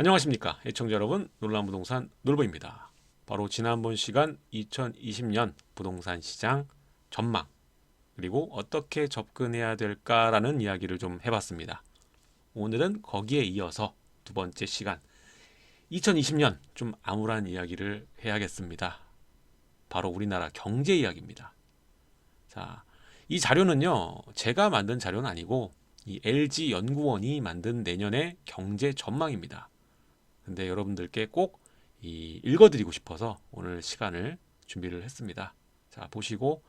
안녕하십니까 애청자 여러분, 놀라운 부동산 놀보입니다. 바로 지난번 시간 2020년 부동산 시장 전망, 그리고 어떻게 접근해야 될까라는 이야기를 좀 해봤습니다. 오늘은 거기에 이어서 두 번째 시간 2020년 좀 암울한 이야기를 해야겠습니다. 바로 우리나라 경제 이야기입니다. 자, 이 자료는요, 제가 만든 자료는 아니고 이 LG 연구원이 만든 내년의 경제 전망입니다. 근데 여러분들께 꼭 읽어드리고 싶어서 오늘 시간을 준비를 했습니다. 자, 보시고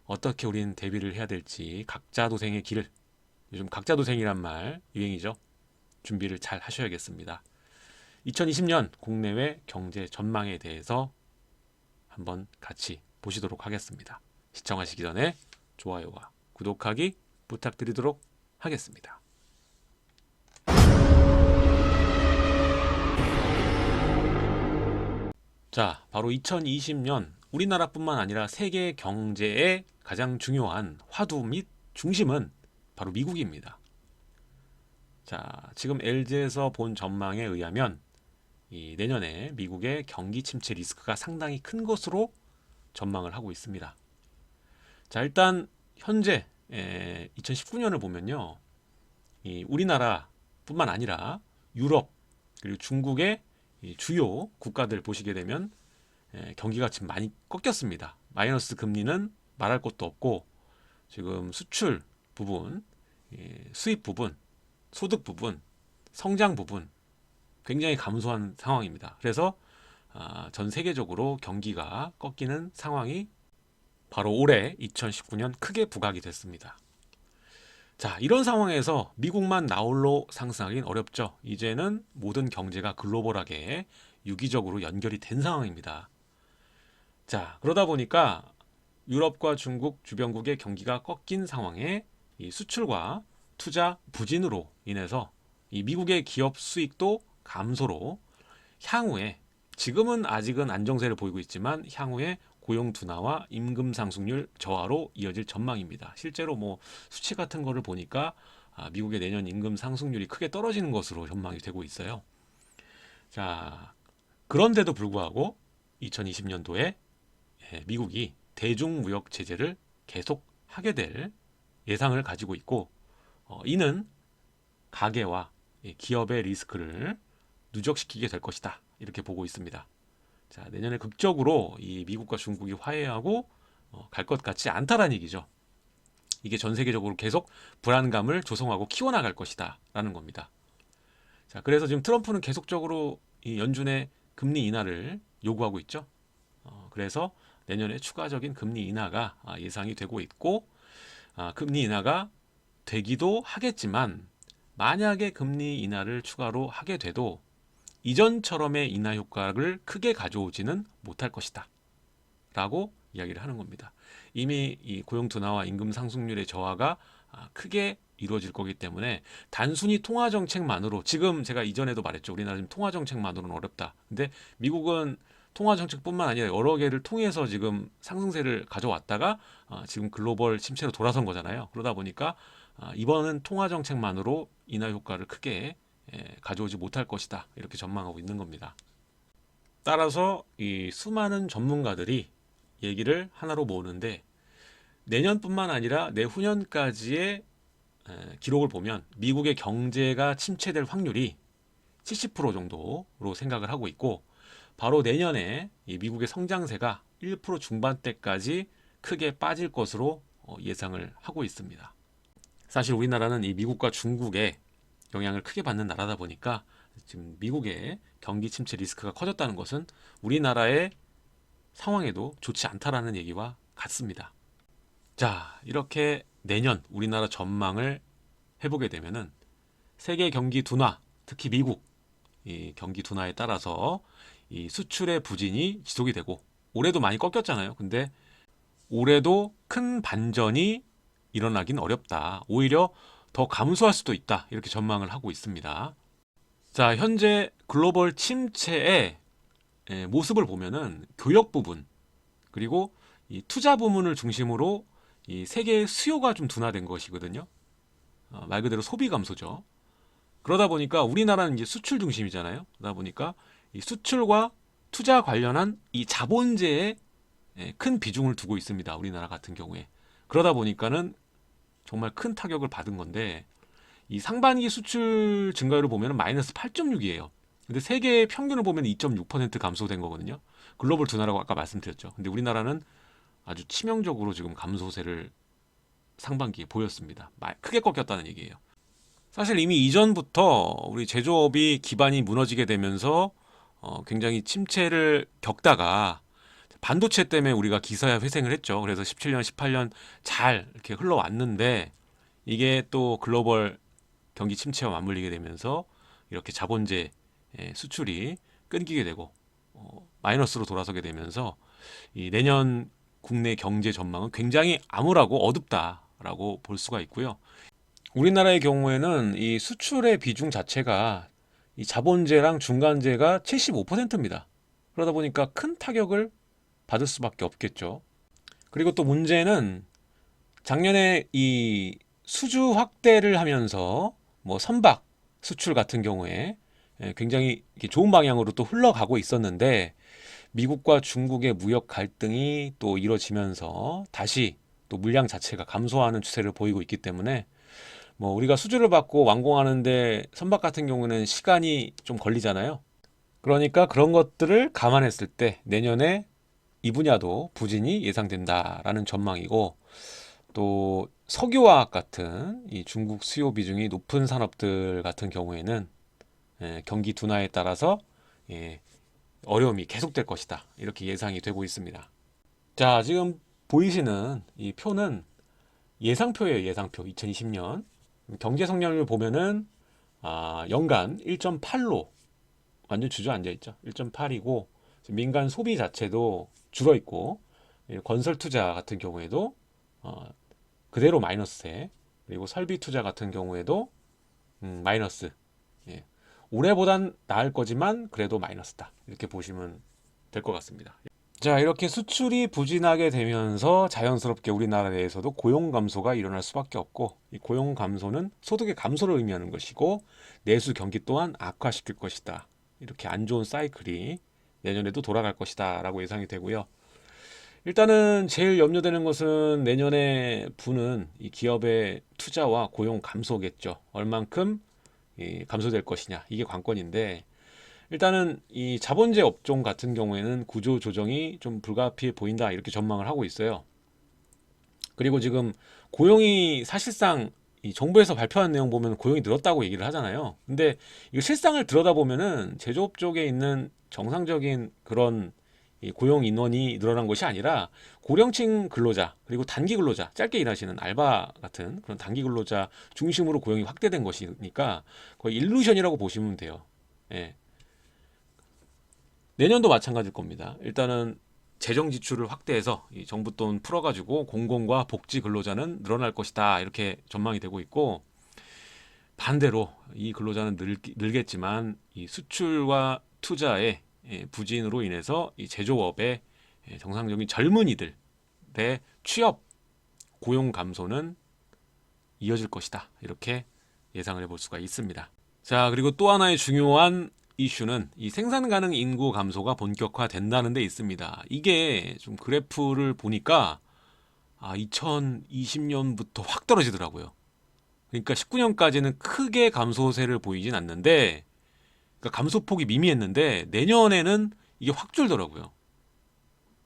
어떻게 우리는 대비를 해야 될지 각자 도생의 길을, 요즘 각자 도생이란 말 유행이죠. 준비를 잘 하셔야겠습니다. 2020년 국내외 경제 전망에 대해서 한번 같이 보시도록 하겠습니다. 시청하시기 전에 좋아요와 구독하기 부탁드리도록 하겠습니다. 자, 바로 2020년 우리나라뿐만 아니라 세계 경제의 가장 중요한 화두 및 중심은 바로 미국입니다. 자, 지금 LG에서 본 전망에 의하면 이 내년에 미국의 경기 침체 리스크가 상당히 큰 것으로 전망을 하고 있습니다. 자, 일단 현재 2019년을 보면요, 이 우리나라뿐만 아니라 유럽 그리고 중국의 이 주요 국가들 보시게 되면 경기가 지금 많이 꺾였습니다. 마이너스 금리는 말할 것도 없고 지금 수출 부분, 수입 부분, 소득 부분, 성장 부분 굉장히 감소한 상황입니다. 그래서 전 세계적으로 경기가 꺾이는 상황이 바로 올해 2019년 크게 부각이 됐습니다. 자, 이런 상황에서 미국만 나홀로 상승하기는 어렵죠. 이제는 모든 경제가 글로벌하게 유기적으로 연결이 된 상황입니다. 자, 그러다 보니까 유럽과 중국 주변국의 경기가 꺾인 상황에 이 수출과 투자 부진으로 인해서 이 미국의 기업 수익도 감소로 향후에, 지금은 아직은 안정세를 보이고 있지만 향후에 고용 둔화와 임금 상승률 저하로 이어질 전망입니다. 실제로 뭐 수치 같은 거를 보니까 미국의 내년 임금 상승률이 크게 떨어지는 것으로 전망이 되고 있어요. 자, 그런데도 불구하고 2020년도에 미국이 대중무역 제재를 계속 하게 될 예상을 가지고 있고, 이는 가계와 기업의 리스크를 누적시키게 될 것이다, 이렇게 보고 있습니다. 자, 내년에 극적으로 이 미국과 중국이 화해하고 갈 것 같지 않다라는 얘기죠. 이게 전 세계적으로 계속 불안감을 조성하고 키워나갈 것이다 라는 겁니다. 자, 그래서 지금 트럼프는 계속적으로 이 연준의 금리 인하를 요구하고 있죠. 그래서 내년에 추가적인 금리 인하가 예상이 되고 있고, 금리 인하가 되기도 하겠지만 만약에 금리 인하를 추가로 하게 돼도 이전처럼의 인하 효과를 크게 가져오지는 못할 것이다 라고 이야기를 하는 겁니다. 이미 이 고용 둔화와 임금 상승률의 저하가 크게 이루어질 거기 때문에 단순히 통화 정책만으로, 지금 제가 이전에도 말했죠, 우리나라 지금 통화 정책만으로는 어렵다. 근데 미국은 통화 정책뿐만 아니라 여러 개를 통해서 지금 상승세를 가져왔다가 지금 글로벌 침체로 돌아선 거잖아요. 그러다 보니까 이번은 통화 정책만으로 인하 효과를 크게 가져오지 못할 것이다, 이렇게 전망하고 있는 겁니다. 따라서 이 수많은 전문가들이 얘기를 하나로 모으는데, 내년뿐만 아니라 내후년까지의 기록을 보면 미국의 경제가 침체될 확률이 70% 정도로 생각을 하고 있고, 바로 내년에 이 미국의 성장세가 1% 중반대까지 크게 빠질 것으로 예상을 하고 있습니다. 사실 우리나라는 이 미국과 중국의 영향을 크게 받는 나라다 보니까 지금 미국의 경기 침체 리스크가 커졌다는 것은 우리나라의 상황에도 좋지 않다라는 얘기와 같습니다. 자, 이렇게 내년 우리나라 전망을 해보게 되면은 세계 경기 둔화, 특히 미국 이 경기 둔화에 따라서 이 수출의 부진이 지속이 되고, 올해도 많이 꺾였잖아요. 근데 올해도 큰 반전이 일어나긴 어렵다, 오히려 더 감소할 수도 있다, 이렇게 전망을 하고 있습니다. 자, 현재 글로벌 침체의 모습을 보면은 교역 부분 그리고 이 투자 부문을 중심으로 이 세계의 수요가 좀 둔화된 것이거든요. 말 그대로 소비 감소죠. 그러다 보니까 우리나라는 이제 수출 중심이잖아요. 그러다 보니까 이 수출과 투자 관련한 이 자본재에 큰 비중을 두고 있습니다. 우리나라 같은 경우에. 그러다 보니까는 정말 큰 타격을 받은 건데 이 상반기 수출 증가율을 보면 마이너스 8.6이에요. 근데 세계 평균을 보면 2.6% 감소된 거거든요. 글로벌 둔화라고 아까 말씀드렸죠. 근데 우리나라는 아주 치명적으로 지금 감소세를 상반기에 보였습니다. 크게 꺾였다는 얘기예요. 사실 이미 이전부터 우리 제조업이 기반이 무너지게 되면서 굉장히 침체를 겪다가 반도체 때문에 우리가 기사야 회생을 했죠. 그래서 17년, 18년 잘 이렇게 흘러왔는데 이게 또 글로벌 경기 침체와 맞물리게 되면서 이렇게 자본재 수출이 끊기게 되고 마이너스로 돌아서게 되면서 이 내년 국내 경제 전망은 굉장히 암울하고 어둡다라고 볼 수가 있고요. 우리나라의 경우에는 이 수출의 비중 자체가 이 자본재랑 중간재가 75%입니다. 그러다 보니까 큰 타격을 받을 수밖에 없겠죠. 그리고 또 문제는 작년에 이 수주 확대를 하면서 뭐 선박 수출 같은 경우에 굉장히 좋은 방향으로 또 흘러가고 있었는데 미국과 중국의 무역 갈등이 또 이뤄지면서 다시 또 물량 자체가 감소하는 추세를 보이고 있기 때문에 뭐 우리가 수주를 받고 완공하는데 선박 같은 경우는 시간이 좀 걸리잖아요. 그러니까 그런 것들을 감안했을 때 내년에 이 분야도 부진이 예상된다라는 전망이고 또 석유화학 같은 이 중국 수요 비중이 높은 산업들 같은 경우에는 경기 둔화에 따라서 어려움이 계속될 것이다. 이렇게 예상이 되고 있습니다. 자, 지금 보이시는 이 표는 예상표예요. 예상표 2020년 경제 성장률 보면은 연간 1.8로 완전 주저앉아 있죠. 1.8이고 민간 소비 자체도 줄어 있고 건설 투자 같은 경우에도 그대로 마이너스세. 그리고 설비 투자 같은 경우에도 마이너스. 예. 올해보단 나을 거지만 그래도 마이너스다. 이렇게 보시면 될 것 같습니다. 자, 이렇게 수출이 부진하게 되면서 자연스럽게 우리나라 내에서도 고용 감소가 일어날 수밖에 없고 이 고용 감소는 소득의 감소를 의미하는 것이고 내수 경기 또한 악화시킬 것이다. 이렇게 안 좋은 사이클이 내년에도 돌아갈 것이다 라고 예상이 되고요. 일단은 제일 염려되는 것은 내년에 부는 이 기업의 투자와 고용 감소겠죠. 얼만큼 감소될 것이냐 이게 관건인데 일단은 이 자본재 업종 같은 경우에는 구조 조정이 좀 불가피해 보인다 이렇게 전망을 하고 있어요. 그리고 지금 고용이 사실상 이 정부에서 발표한 내용 보면 고용이 늘었다고 얘기를 하잖아요. 근데 이 실상을 들여다보면은 제조업 쪽에 있는 정상적인 그런 이 고용 인원이 늘어난 것이 아니라 고령층 근로자 그리고 단기 근로자 짧게 일하시는 알바 같은 그런 단기 근로자 중심으로 고용이 확대된 것이니까 거의 일루션이라고 보시면 돼요. 예. 내년도 마찬가지일 겁니다. 일단은 재정 지출을 확대해서 이 정부 돈 풀어가지고 공공과 복지 근로자는 늘어날 것이다 이렇게 전망이 되고 있고 반대로 이 근로자는 늘겠지만 이 수출과 투자의 부진으로 인해서 이 제조업의 정상적인 젊은이들의 취업 고용 감소는 이어질 것이다 이렇게 예상을 해볼 수가 있습니다. 자, 그리고 또 하나의 중요한 이슈는 이 생산 가능 인구 감소가 본격화된다는 데 있습니다. 이게 좀 그래프를 보니까 2020년부터 확 떨어지더라고요. 그러니까 19년까지는 크게 감소세를 보이진 않는데 그러니까 감소폭이 미미했는데 내년에는 이게 확 줄더라고요.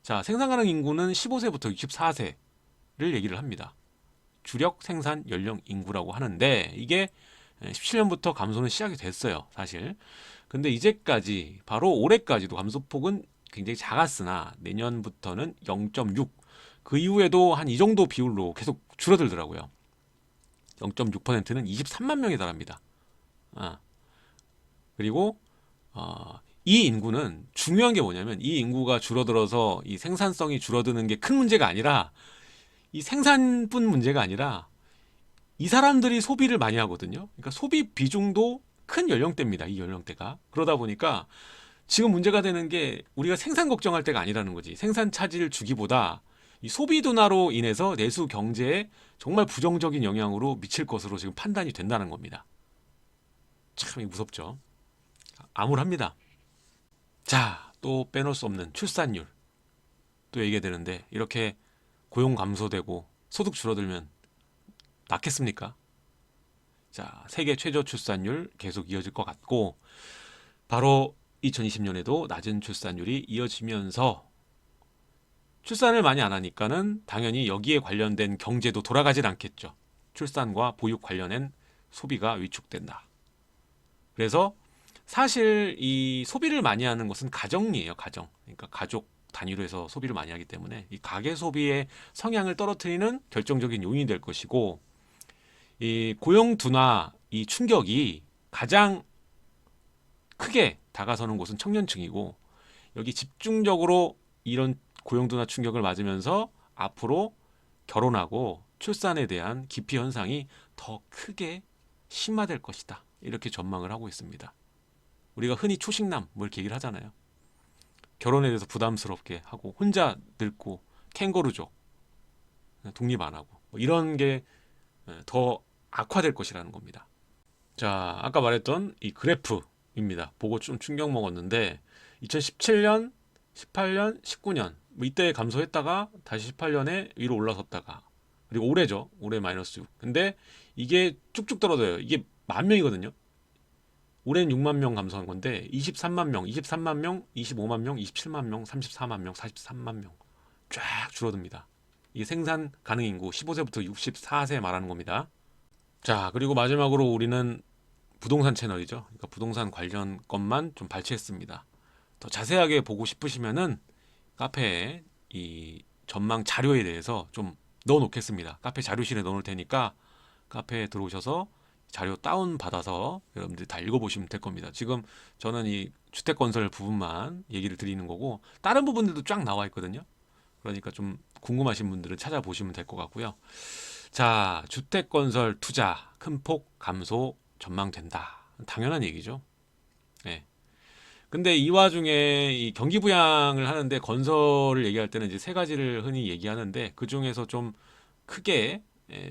자, 생산 가능 인구는 15세부터 64세를 얘기를 합니다. 주력 생산 연령 인구라고 하는데 이게 17년부터 감소는 시작이 됐어요, 사실. 근데 이제까지 바로 올해까지도 감소폭은 굉장히 작았으나 내년부터는 0.6. 그 이후에도 한 이 정도 비율로 계속 줄어들더라고요. 0.6%는 23만 명에 달합니다. 그리고 이 인구는 중요한 게 뭐냐면 이 인구가 줄어들어서 이 생산성이 줄어드는 게 큰 문제가 아니라 이 생산뿐 문제가 아니라 이 사람들이 소비를 많이 하거든요. 그러니까 소비 비중도 큰 연령대입니다. 이 연령대가. 그러다 보니까 지금 문제가 되는 게 우리가 생산 걱정할 때가 아니라는 거지. 생산 차질 주기보다 이 소비 둔화로 인해서 내수 경제에 정말 부정적인 영향으로 미칠 것으로 지금 판단이 된다는 겁니다. 참 무섭죠. 암울합니다. 자, 또 빼놓을 수 없는 출산율 또 얘기해야 되는데, 이렇게 고용 감소되고 소득 줄어들면 낫겠습니까? 자, 세계 최저 출산율 계속 이어질 것 같고, 바로 2020년에도 낮은 출산율이 이어지면서 출산을 많이 안 하니까는 당연히 여기에 관련된 경제도 돌아가질 않겠죠. 출산과 보육 관련된 소비가 위축된다. 그래서 사실 이 소비를 많이 하는 것은 가정이에요, 가정. 그러니까 가족 단위로 해서 소비를 많이 하기 때문에 이 가계 소비의 성향을 떨어뜨리는 결정적인 요인이 될 것이고, 이 고용 둔화 이 충격이 가장 크게 다가서는 곳은 청년층이고, 여기 집중적으로 이런 고용 둔화 충격을 맞으면서 앞으로 결혼하고 출산에 대한 기피 현상이 더 크게 심화될 것이다. 이렇게 전망을 하고 있습니다. 우리가 흔히 초식남 뭐 이렇게 얘기를 하잖아요. 결혼에 대해서 부담스럽게 하고 혼자 늙고 캥거루족, 독립 안 하고 뭐 이런 게 더 악화될 것이라는 겁니다. 자, 아까 말했던 이 그래프입니다. 보고 좀 충격 먹었는데 2017년, 18년, 19년 뭐 이때 감소했다가 다시 18년에 위로 올라섰다가, 그리고 올해죠. 올해 마이너스 6. 근데 이게 쭉쭉 떨어져요. 이게 10,000명이거든요. 올해는 6만 명 감소한 건데 23만 명, 23만 명, 25만 명, 27만 명, 34만 명, 43만 명 쫙 줄어듭니다. 이게 생산 가능 인구 15세부터 64세 말하는 겁니다. 자, 그리고 마지막으로 우리는 부동산 채널이죠. 그러니까 부동산 관련 것만 좀 발췌했습니다. 더 자세하게 보고 싶으시면은 카페에 이 전망 자료에 대해서 좀 넣어 놓겠습니다. 카페 자료실에 넣어 놓을 테니까 카페에 들어오셔서 자료 다운 받아서 여러분들이 다 읽어보시면 될 겁니다. 지금 저는 이 주택건설 부분만 얘기를 드리는 거고 다른 부분들도 쫙 나와 있거든요. 그러니까 좀 궁금하신 분들은 찾아보시면 될 것 같고요. 자, 주택건설 투자 큰 폭 감소 전망된다. 당연한 얘기죠. 네. 근데 이 와중에 이 경기 부양을 하는데 건설을 얘기할 때는 이제 세 가지를 흔히 얘기하는데, 그 중에서 좀 크게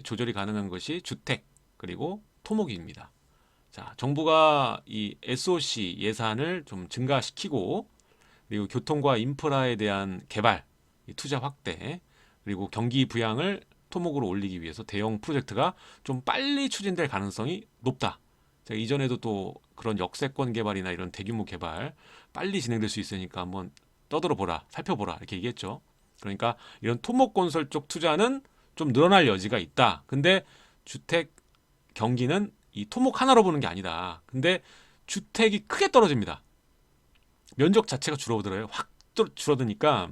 조절이 가능한 것이 주택 그리고 토목입니다. 자, 정부가 이 SOC 예산을 좀 증가시키고, 그리고 교통과 인프라에 대한 개발, 이 투자 확대, 그리고 경기 부양을 토목으로 올리기 위해서 대형 프로젝트가 좀 빨리 추진될 가능성이 높다. 제가 이전에도 또 그런 역세권 개발이나 이런 대규모 개발 빨리 진행될 수 있으니까 한번 떠들어 보라, 살펴보라 이렇게 얘기했죠. 그러니까 이런 토목 건설 쪽 투자는 좀 늘어날 여지가 있다. 근데 주택 경기는 이 토목 하나로 보는 게 아니다. 근데 주택이 크게 떨어집니다. 면적 자체가 줄어들어요. 확 줄어드니까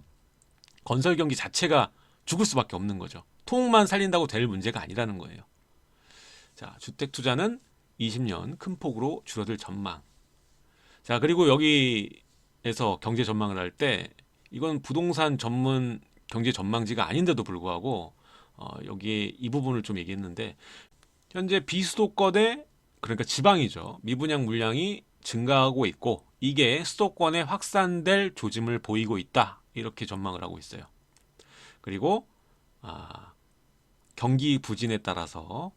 건설 경기 자체가 죽을 수밖에 없는 거죠. 토목만 살린다고 될 문제가 아니라는 거예요. 자, 주택 투자는 20년 큰 폭으로 줄어들 전망. 자, 그리고 여기에서 경제 전망을 할 때 이건 부동산 전문 경제 전망지가 아닌데도 불구하고 여기에 이 부분을 좀 얘기했는데, 현재 비수도권의, 그러니까 지방이죠, 미분양 물량이 증가하고 있고 이게 수도권에 확산될 조짐을 보이고 있다. 이렇게 전망을 하고 있어요. 그리고 경기 부진에 따라서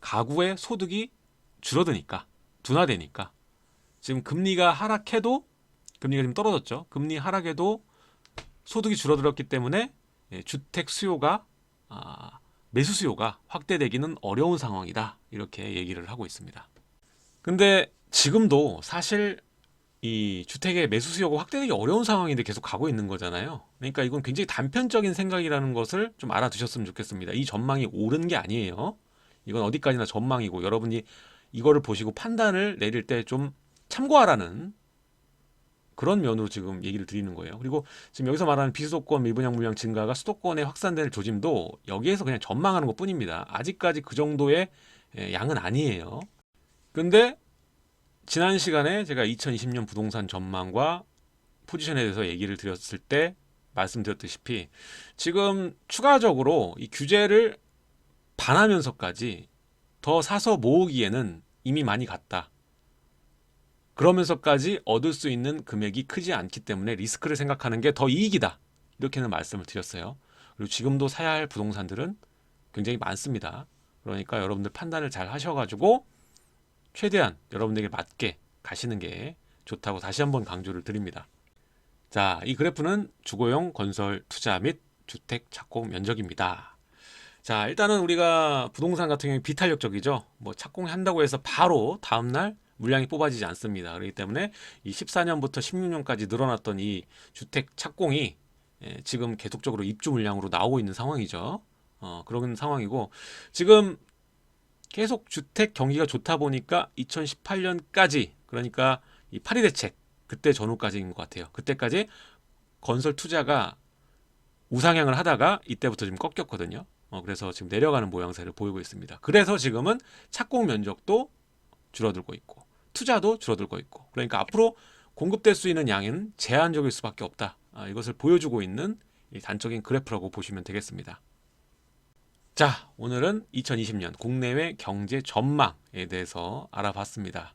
가구의 소득이 줄어드니까, 둔화되니까 지금 금리가 하락해도, 금리가 지금 떨어졌죠. 금리 하락해도 소득이 줄어들었기 때문에 주택 수요가 매수 수요가 확대되기는 어려운 상황이다. 이렇게 얘기를 하고 있습니다. 근데 지금도 사실 이 주택의 매수 수요가 확대되기 어려운 상황인데 계속 가고 있는 거잖아요. 그러니까 이건 굉장히 단편적인 생각이라는 것을 좀 알아두셨으면 좋겠습니다. 이 전망이 옳은 게 아니에요. 이건 어디까지나 전망이고 여러분이 이거를 보시고 판단을 내릴 때 좀 참고하라는 그런 면으로 지금 얘기를 드리는 거예요. 그리고 지금 여기서 말하는 비수도권 미분양 물량 증가가 수도권에 확산될 조짐도 여기에서 그냥 전망하는 것 뿐입니다. 아직까지 그 정도의 양은 아니에요. 근데 지난 시간에 제가 2020년 부동산 전망과 포지션에 대해서 얘기를 드렸을 때 말씀드렸다시피 지금 추가적으로 이 규제를 반하면서까지 더 사서 모으기에는 이미 많이 갔다. 그러면서까지 얻을 수 있는 금액이 크지 않기 때문에 리스크를 생각하는 게 더 이익이다. 이렇게는 말씀을 드렸어요. 그리고 지금도 사야 할 부동산들은 굉장히 많습니다. 그러니까 여러분들 판단을 잘 하셔가지고 최대한 여러분들에게 맞게 가시는 게 좋다고 다시 한번 강조를 드립니다. 자, 이 그래프는 주거용 건설 투자 및 주택 착공 면적입니다. 자, 일단은 우리가 부동산 같은 경우에 비탄력적이죠. 뭐 착공한다고 해서 바로 다음날 물량이 뽑아지지 않습니다. 그렇기 때문에 이 14년부터 16년까지 늘어났던 이 주택 착공이 지금 계속적으로 입주 물량으로 나오고 있는 상황이죠. 그런 상황이고, 지금 계속 주택 경기가 좋다 보니까 2018년까지, 그러니까 이 파리 대책 그때 전후까지인 것 같아요. 그때까지 건설 투자가 우상향을 하다가 이때부터 좀 꺾였거든요. 그래서 지금 내려가는 모양새를 보이고 있습니다. 그래서 지금은 착공 면적도 줄어들고 있고 투자도 줄어들고 있고, 그러니까 앞으로 공급될 수 있는 양은 제한적일 수밖에 없다. 이것을 보여주고 있는 이 단적인 그래프라고 보시면 되겠습니다. 자, 오늘은 2020년 국내외 경제 전망에 대해서 알아봤습니다.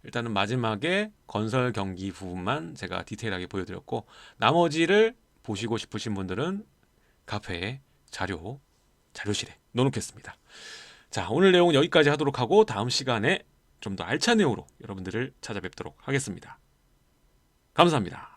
일단은 마지막에 건설 경기 부분만 제가 디테일하게 보여드렸고, 나머지를 보시고 싶으신 분들은 카페에 자료실에 넣어놓겠습니다. 자, 오늘 내용은 여기까지 하도록 하고 다음 시간에 좀 더 알찬 내용으로 여러분들을 찾아뵙도록 하겠습니다. 감사합니다.